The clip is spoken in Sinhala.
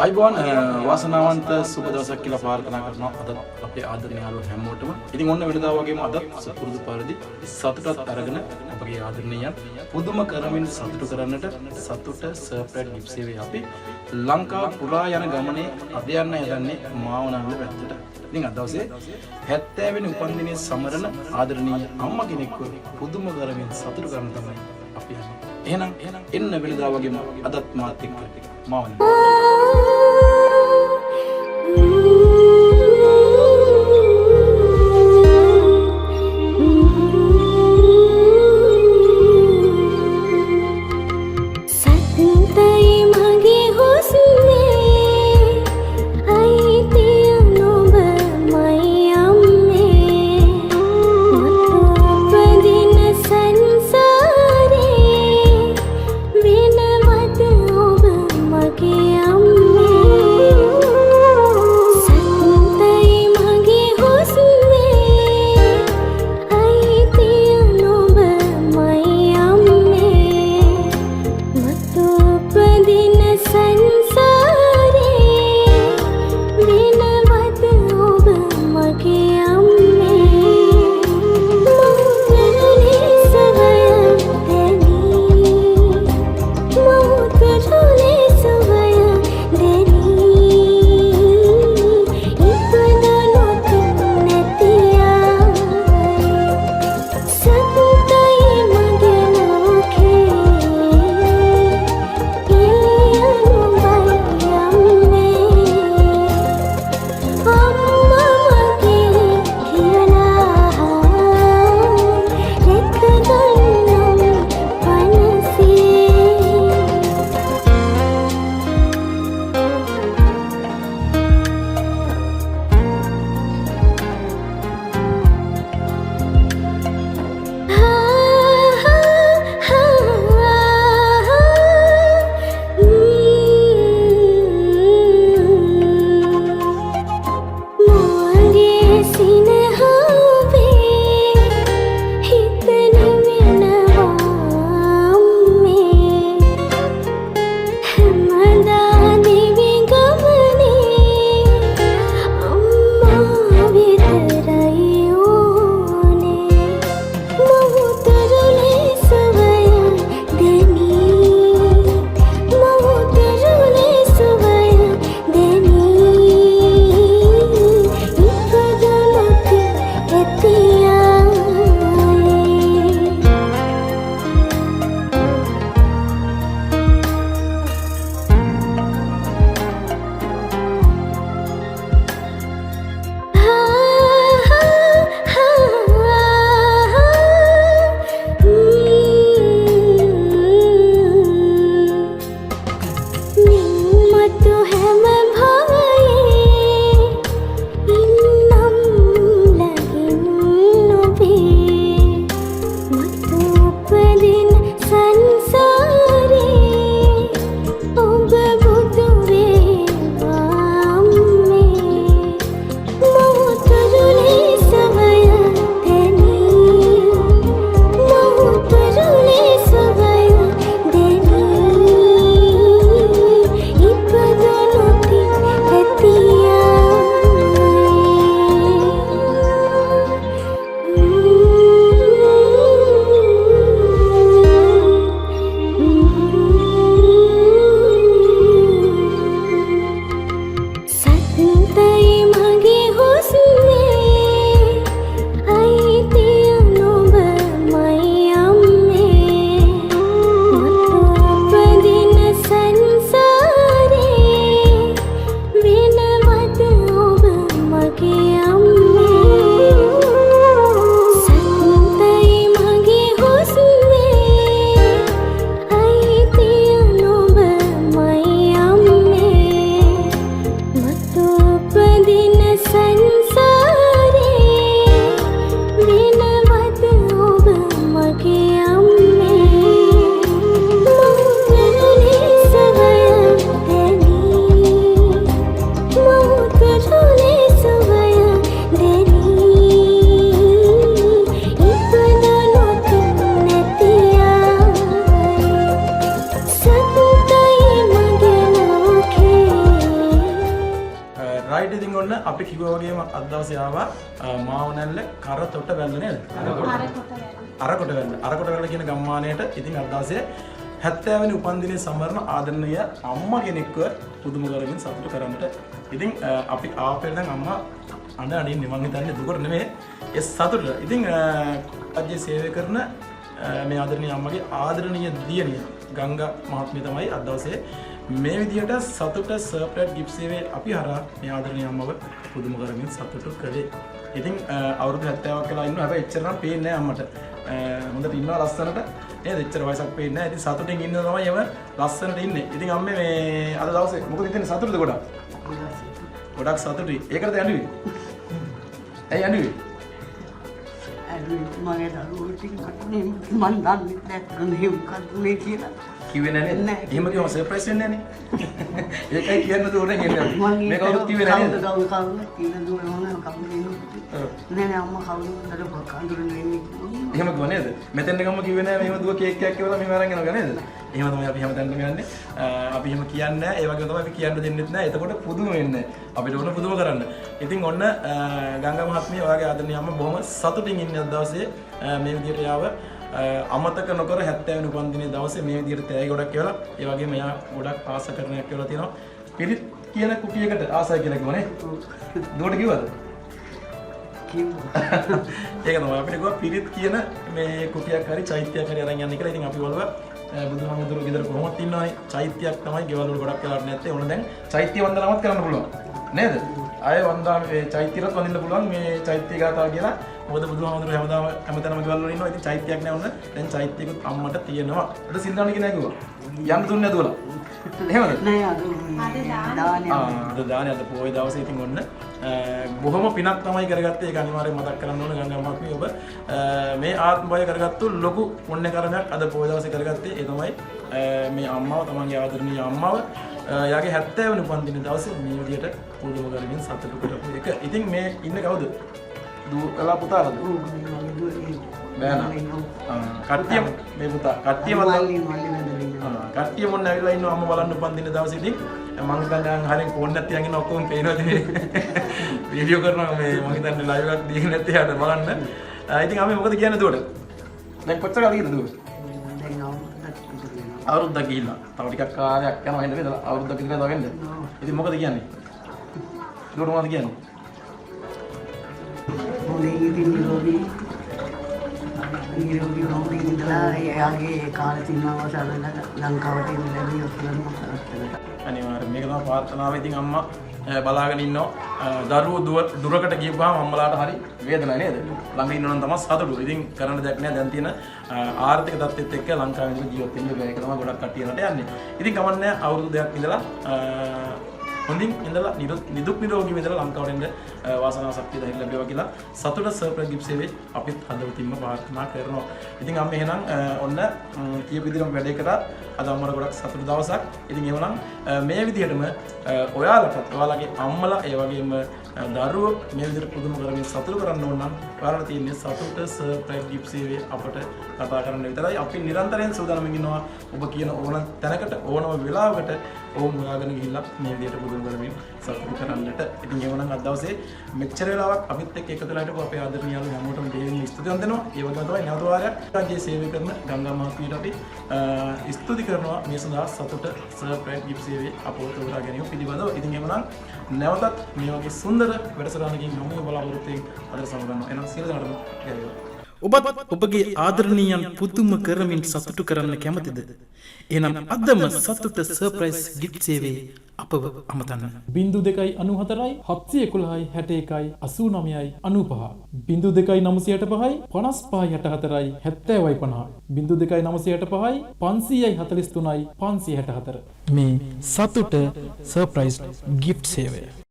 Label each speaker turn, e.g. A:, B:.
A: අයිබෝන් වාසනාවන්ත සුබ දවසක් කියලා ප්‍රාර්ථනා කරනවා අද අපේ ආදරණීය යාළුවෝ හැමෝටම. ඉතින් ඔන්න වෙනදා වගේම අද සතුරුදු පරිදි සතුටත් අරගෙන අපගේ ආදරණීයන් පුදුම කරමින් සතුටු කරන්නට සතුට සර්ප්‍රයිස් ගිෆ්ට් සේවය අපි ලංකාව පුරා යන ගමනේ අද යන්න යන්නේ මාවනල්ල පැත්තට. ඉතින් අද දවසේ 70 වෙනි උපන්දිනයේ සමරන ආදරණීය අම්මා කෙනෙක්ව පුදුම කරමින් සතුටු කරන තමයි අපි යන්නේ. එහෙනම් එන්න වෙනදා වගේම අදත් මාත් එක්ක මාවනල්ල
B: Am
A: රයිට් ඉතින් ඔන්න අපි කිව්වා වගේම අද දවසේ ආවා මාවනැල්ල කරතොට වැල්ල නේද? අරකොට වැල්ල කියන ගම්මානයට ඉතින් අද දවසේ 70 වෙනි උපන්දිනයේ සමරන ආදරණීය අම්මා කෙනෙක්ව පුදුම කරමින් සතුටු කරන්නට ඉතින් අපි ආපෙන් නම් අම්මා අඬින්නේ මං හිතන්නේ දුකට නෙමෙයි ඒ සතුට. ඉතින් අද සේවය කරන මේ ආදරණීය අම්මගේ ආදරණීය දියණිය ගංගා මහත්මිය තමයි අද දවසේ මේ විදිහට සතුට සර්ප්‍රයිස් ගිෆ්ට් සේවයේ අපි හරහා මේ ආදරණීය අම්මව පුදුම කරමින් සතුටු කළේ. ඉතින් අවුරුදු 70ක් වෙලා ඉන්නවා. හැබැයි එච්චර නම් පේන්නේ නැහැ අම්මට. හොඳට ඉන්නවා ලස්සනට. නේද? එච්චර වයසක් පේන්නේ නැහැ. ඉතින් සතුටින් ඉන්න තමයි එම ලස්සනට ඉන්නේ. ඉතින් අම්මේ මේ අද දවසේ මොකද හිතන්නේ සතුටුද ගොඩක්? ගොඩක් සතුටුයි. ඒකටද යන්නේ? ඇයි යන්නේ?
B: මගේ දරුවෝ ටික කටුනේ මන් දන්නේ නැත්නම් කටුනේ කියලා
A: කිව්වේ නැහැ නේද? එහෙම කිව්වම සර්ප්‍රයිස් වෙන්නේ නැහැ නේ. ඒකයි කියන්න දුන්නේ නේද? මේක කවුරුත් කිව්වේ නැහැ නේද?
B: කවුරුත් කියන දුන්නේ මොනවා කවුරුත් නෑ අම්මා කවුරුත් නේද කඳුරන්නේ වෙන්නේ.
A: එහෙම කිව්ව නේද? මෙතෙන් ගම කිව්වේ නැහැ මෙහෙම දුව කේක් එකක් කියලා මෙහෙම අරන් යනවා නේද? එහෙම තමයි අපි හැමතැනම යන්නේ. අපි එහෙම කියන්නේ නැහැ. ඒ වගේම තමයි අපි කියන්න දෙන්නෙත් නැහැ. එතකොට පුදුම වෙන්නේ. අපිට ඕන පුදුම කරන්න. ඉතින් ඔන්න ගංගා මහත්මිය ඔයාගේ ආදරණීය අම්මා බොහොම සතුටින් ඉන්නේ අද දවසේ මේ විදිහට යාව අමතක නොකර 70 වෙනි උපන්දිනයේ දවසේ මේ විදිහට තෑගි ගොඩක් කියලා ඒ වගේම එයා ගොඩක් ආස කරන එකක් කියලා තියෙනවා. පිරිත් කියන කුටියකට ආසයි කියලා කිව්වනේ. දුවට කිව්වද? ඒක තමයි අපිට කිව්වා පිරිත් කියන මේ කුටියක් හරි චෛත්‍යයක් හරි අරන් යන්න කියලා. ඉතින් අපි වලව බුදුහාමුදුරුවෝ ගෙදර කොහොමද ඉන්නවනේ චෛත්‍යයක් තමයි ගෙවල් වල ගොඩක් වෙලාවට නැත්තේ. ඕන දැන් චෛත්‍ය වන්දනාවක් කරන්න පුළුවන්. නේද? අය වන්දනා මේ චෛත්‍යරත් වඳින්න පුළුවන් මේ චෛත්‍ය ගාථා කියලා. මොකද බුදුහාමුදුරුවෝ හැමදාම ගෙවල් වල ඉන්නවා. ඉතින් චෛත්‍යයක් නෑ වුණ දැන් චෛත්‍යකුත් අම්මට තියෙනවා. ඒක සිල්දාන කියන කිව්වා. යන්න දුන්නේ නැතුවලා. එහෙමද?
B: නෑ අද දානේ
A: අද පොයේ දවසේ ඉතින් ඔන්න බොහොම පිනක් තමයි කරගත්තේ. ඒක අනිවාර්යෙන් මතක් කරන්න ඕන ගංගා මහත්මිය ඔබ මේ ආත්ම භය කරගත්තු ලොකු පුණ්‍ය කර්මයක් අද පොයේ දවසේ කරගත්තේ. ඒ තමයි මේ අම්මව තමන්ගේ ආදරණීය අම්මව යාගේ 70 වෙනි උපන්දින දවසේ මේ විදිහට පුදුම කරමින් සතුටු කරපු එක. ඉතින් මේ ඉන්නේ කවුද? දුවලා පුතාලද? බෑනා. කට්ටියම මේ පුතා කට්ටියම කට්ටිය මොන්න ඇවිල්ලා ඉන්නවා අම්මා බලන්න උපන්දින දවසේ. ඉතින් මම හිතන්නේ හරියට ෆෝන් එකක් තියන් ඉන්න ඔක්කොම පේනවාද මේ වීඩියෝ කරනවා මේ මම හිතන්නේ ලයිව් එකක් දීගෙන නැත්තේ යාට බලන්න. ඉතින් අපි මොකද කියන්නේ දුවට? දැන් කොච්චර කාලෙකද දුව? අවුරුද්දක් ගිහිල්ලා. තව ටිකක් කාලයක් යනවා නේද? අවුරුද්දක් විතර තව වෙන්න. ඉතින් මොකද කියන්නේ? දුවට මොකද කියන්නේ?
B: මොනේ ඉතින් නිරෝධී ඉඳලා එයාගේ කාලේ තින්නව සරලව ලංකාවට එන්න ලැබී ඔස්ලන්
A: අනිවාර්යයෙන් මේක තමයි ප්‍රාර්ථනාව. ඉතින් අම්මා බලාගෙන ඉන්නවා. දරුවෝ දුරකට ගියපුවාම අම්මලාට හරි වේදනයි නේද? ළඟ ඉන්නවනම් තමයි සතුටු. ඉතින් කරන්න දෙයක් නෑ. දැන් තියෙන ආර්ථික තත්ත්වෙත් එක්ක ලංකාවේ ඉඳලා ජීවත් වෙන්න බෑ. ඒක තමයි ගොඩක් කට්ටිය රට යන්නේ. ඉතින් කමන්නේ අවුරුදු දෙකක් ඉඳලා හොඳින් ඉඳලා නිදුක් නිරෝගීව ඉඳලා ලංකාවට එන්න වාසනාව ශක්තිය ධෛර්ය ලැබේවා කියලා සතුට සර්ප්‍රයිස් ගිෆ්ට් සේවයේ අපිත් හදවතින්ම ප්‍රාර්ථනා කරනවා. ඉතින් අම්ම එහෙනම් ඔන්න කීප විදිහටම වැඩේ කරා. අද අම්මලා ගොඩක් සතුට දවසක්. ඉතින් එහෙනම් මේ විදිහටම ඔයාලගේ අම්මලා ඒ වගේම දරුවෝ මේ විදිහට පුදුම කරමින් සතුට කරන්න ඕන නම් ඔයාලට තියෙන්නේ සතුට සර්ප්‍රයිස් ගිෆ්ට් සේවයේ අපට කතා කරන්න විතරයි. අපි නිරන්තරයෙන් සූදානම් ඉන්නවා ඔබ කියන ඕන තැනකට ඕනම වෙලාවකට ඕම් හොයාගෙන ගිහිල්ලා මේ විදිහට පුදුම කරමින් සතුට කරන්නට. ඉතින් එහෙනම් අද දවසේ මෙච්චර වෙලාවක් අපිත් එක්ක එකතු වෙලා හිටපු අපේ ආදරණීය යාළුවෝ හැමෝටම දෙවියන් ස්තුතිවන්ත වෙනවා. ඒ වගේම තමයි නැවත වාරයක් රාජ්‍ය සේවය කරන ගංගා මහත්මියට අපි ස්තුති කරනවා මේ සඳහා සතුට සර්ප්‍රයිස් ගිෆ්ට් සේවයේ අපව තෝරා ගැනීම පිළිබඳව. ඉතින් එහෙනම් නැවතත් මේ වගේ සුන්දර වැඩසටහනකින් මම බලාපොරොත්තු වෙමින් අද සමගන්නවා. එහෙනම් සියලු දෙනාටම ජය. ඔබත් ඔබගේ ආදරණීයන් පුදුම කරමින් සතුටු කරන්න කැමතිද? එහෙනම් අදම සතුට සර්ප්‍රයිස් ගිෆ්ට් සේවයේ අපව අමතන්න.
C: 0294 711 61 89 95 0296 55 64 70 50 0296 543 564 මේ සතුට සර්ප්‍රයිස් ගිෆ්ට් සේවය.